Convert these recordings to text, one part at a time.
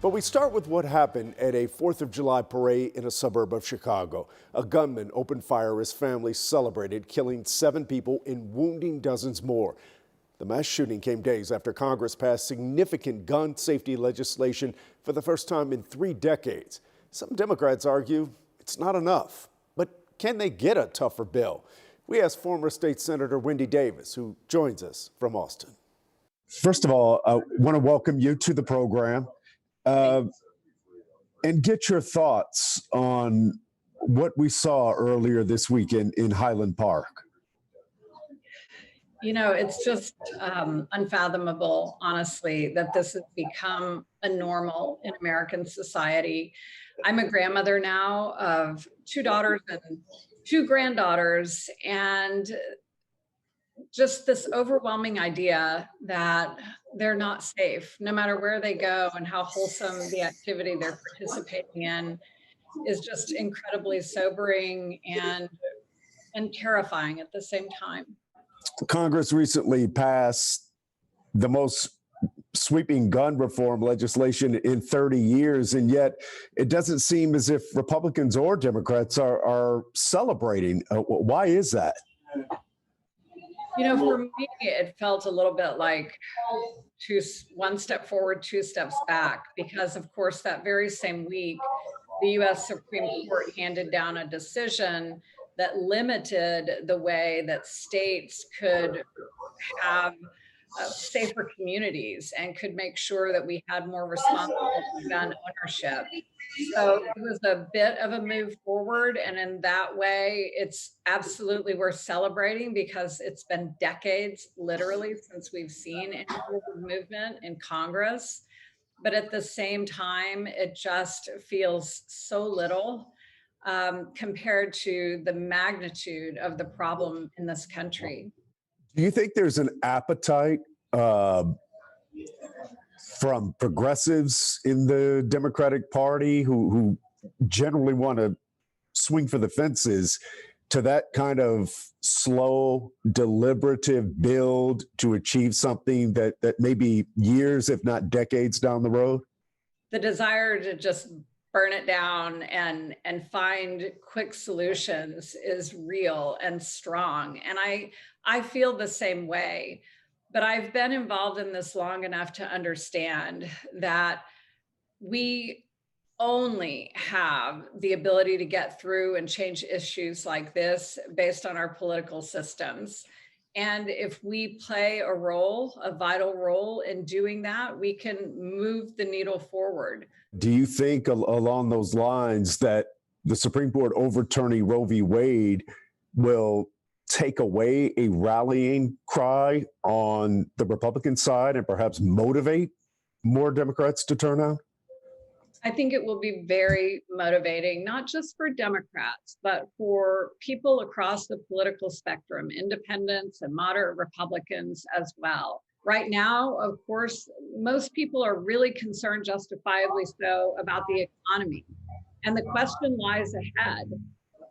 But we start with what happened at a 4th of July parade in a suburb of Chicago. A gunman opened fire as families celebrated, killing 7 people and wounding dozens more. The mass shooting came days after Congress passed significant gun safety legislation for the first time in 3 decades. Some Democrats argue it's not enough. But can they get a tougher bill? We asked former state Senator Wendy Davis, who joins us from Austin. First of all, I want to welcome you to the program. And get your thoughts on what we saw earlier this week in Highland Park. You know, it's just unfathomable, honestly, that this has become a normal in American society. I'm a grandmother now of 2 daughters and 2 granddaughters, and just this overwhelming idea that they're not safe, no matter where they go and how wholesome the activity they're participating in is just incredibly sobering and terrifying at the same time. Congress recently passed the most sweeping gun reform legislation in 30 years, and yet it doesn't seem as if Republicans or Democrats are celebrating. Why is that? You know, for me, it felt a little bit like 1 step forward, 2 steps back, because of course, that very same week, the US Supreme Court handed down a decision that limited the way that states could have safer communities and could make sure that we had more responsible gun ownership. So it was a bit of a move forward. And in that way, it's absolutely worth celebrating because it's been decades, literally, since we've seen any forward movement in Congress. But at the same time, it just feels so little compared to the magnitude of the problem in this country. Do you think there's an appetite from progressives in the Democratic Party who generally want to swing for the fences to that kind of slow, deliberative build to achieve something that may be years, if not decades down the road? The desire to just burn it down and find quick solutions is real and strong. And I feel the same way. But I've been involved in this long enough to understand that we only have the ability to get through and change issues like this based on our political systems. And if we play a role, a vital role in doing that, we can move the needle forward. Do you think along those lines that the Supreme Court overturning Roe v. Wade will take away a rallying cry on the Republican side and perhaps motivate more Democrats to turn out? I think it will be very motivating, not just for Democrats, but for people across the political spectrum, independents and moderate Republicans as well. Right now, of course, most people are really concerned, justifiably so, about the economy. And the question lies ahead.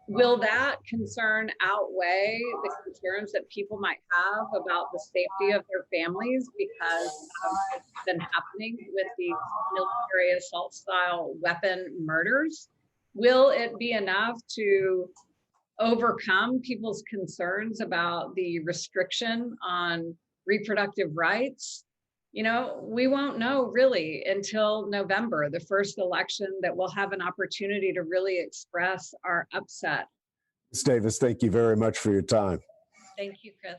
Will that concern outweigh the concerns that people might have about the safety of their families because of what's been happening with these military assault style weapon murders? Will it be enough to overcome people's concerns about the restriction on reproductive rights? You know, we won't know really until November, the first election that we'll have an opportunity to really express our upset. Ms. Davis, thank you very much for your time. Thank you, Chris.